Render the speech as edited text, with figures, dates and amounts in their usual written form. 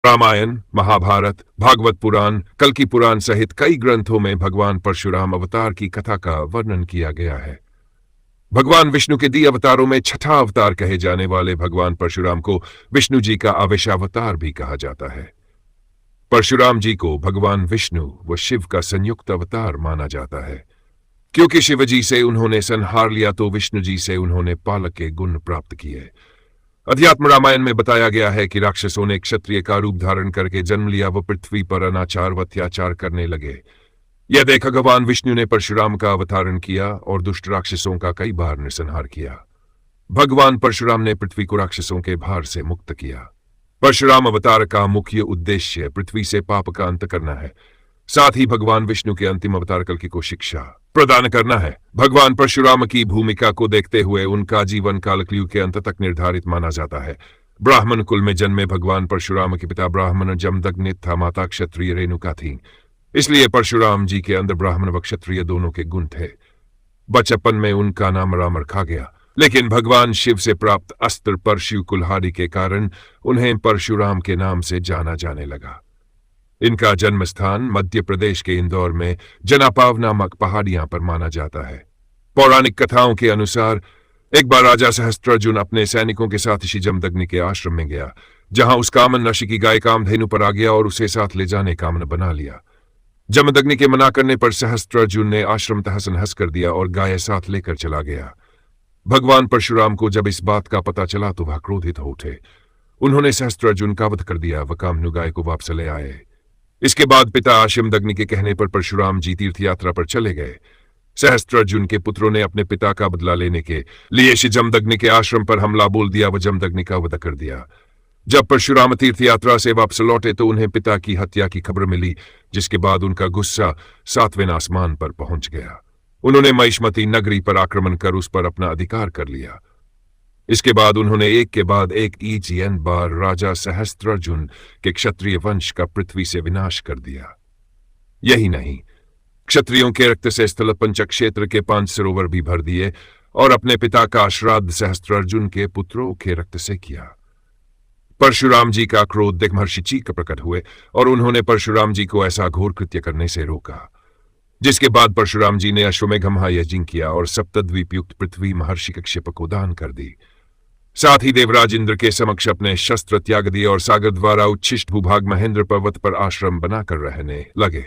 रामायण, महाभारत, भागवत पुराण, कल्कि पुराण सहित कई ग्रंथों में भगवान परशुराम अवतार की कथा का वर्णन किया गया है। भगवान विष्णु के 10 अवतारों में छठा अवतार कहे जाने वाले भगवान परशुराम को विष्णु जी का आवेशावतार भी कहा जाता है। परशुराम जी को भगवान विष्णु व शिव का संयुक्त अवतार माना जाता है, क्योंकि शिव जी से उन्होंने संहार लिया तो विष्णु जी से उन्होंने पालक के गुण प्राप्त किए। अध्यात्म रामायण में बताया गया है कि राक्षसों ने क्षत्रिय का रूप धारण करके जन्म लिया व पृथ्वी पर अनाचार व अत्याचार करने लगे। यह देख भगवान विष्णु ने परशुराम का अवतारण किया और दुष्ट राक्षसों का कई बार नरसंहार किया। भगवान परशुराम ने पृथ्वी को राक्षसों के भार से मुक्त किया। परशुराम अवतार का मुख्य उद्देश्य पृथ्वी से पाप का अंत करना है, साथ ही भगवान विष्णु के अंतिम अवतार कल्कि को शिक्षा प्रदान करना है। भगवान परशुराम की भूमिका को देखते हुए उनका जीवन काल कलयुग के अंत तक निर्धारित माना जाता है। ब्राह्मण कुल में जन्मे भगवान परशुराम के पिता ब्राह्मण जमदग्नि था, माता क्षत्रिय रेणुका थी, इसलिए परशुराम जी के अंदर ब्राह्मण व क्षत्रिय दोनों के गुण थे। बचपन में उनका नाम राम रखा गया, लेकिन भगवान शिव से प्राप्त अस्त्र परशु कुल्हाड़ी के कारण उन्हें परशुराम के नाम से जाना जाने लगा। इनका जन्म स्थान मध्य प्रदेश के इंदौर में जनापाव नामक पहाड़ियां पर माना जाता है। पौराणिक कथाओं के अनुसार एक बार राजा सहस्त्रार्जुन अपने सैनिकों के साथ ऋषि जमदग्नि के आश्रम में गया, जहां उस कामन ऋषि की गाय कामधेनु पर आ गया और उसे साथ ले जाने कामन बना लिया। जमदग्नि के मना करने पर सहस्त्रार्जुन ने आश्रम तहस नहस कर दिया और गाय साथ लेकर चला गया। भगवान परशुराम को जब इस बात का पता चला तो वह क्रोधित हो उठे। उन्होंने सहस्त्रार्जुन का वध कर दिया व कामधेनु गाय को वापस ले आए। इसके बाद पिता अश्वमदग्नि के कहने पर परशुराम जी तीर्थ यात्रा पर चले गए। सहस्त्रार्जुन के पुत्रों ने अपने पिता का बदला लेने के लिए श्री जमदग्नि के आश्रम पर हमला बोल दिया व जमदग्नि का वध कर दिया। जब परशुराम तीर्थ यात्रा से वापस लौटे तो उन्हें पिता की हत्या की खबर मिली, जिसके बाद उनका गुस्सा 7वें आसमान पर पहुंच गया। उन्होंने महिष्मती नगरी पर आक्रमण कर उस पर अपना अधिकार कर लिया। इसके बाद उन्होंने एक के बाद एक ईजीएन बार राजा सहस्त्रार्जुन के क्षत्रिय वंश का पृथ्वी से विनाश कर दिया। यही नहीं, क्षत्रियों के रक्त से स्थल पंचक क्षेत्र के 5 सरोवर भी भर दिए और अपने पिता का श्राद्ध सहस्त्रार्जुन के पुत्रों के रक्त से किया। परशुराम जी का क्रोध देख महर्षि चीक प्रकट हुए और उन्होंने परशुराम जी को ऐसा घोर कृत्य करने से रोका, जिसके बाद परशुराम जी ने अश्वमेघ महायज्ञ किया और सप्तद्वीपयुक्त पृथ्वी महर्षि कश्यप को दान कर दी। साथ ही देवराज इंद्र के समक्ष अपने शस्त्र त्याग दिए और सागर द्वारा उच्छिष्ट भूभाग महेंद्र पर्वत पर आश्रम बनाकर रहने लगे।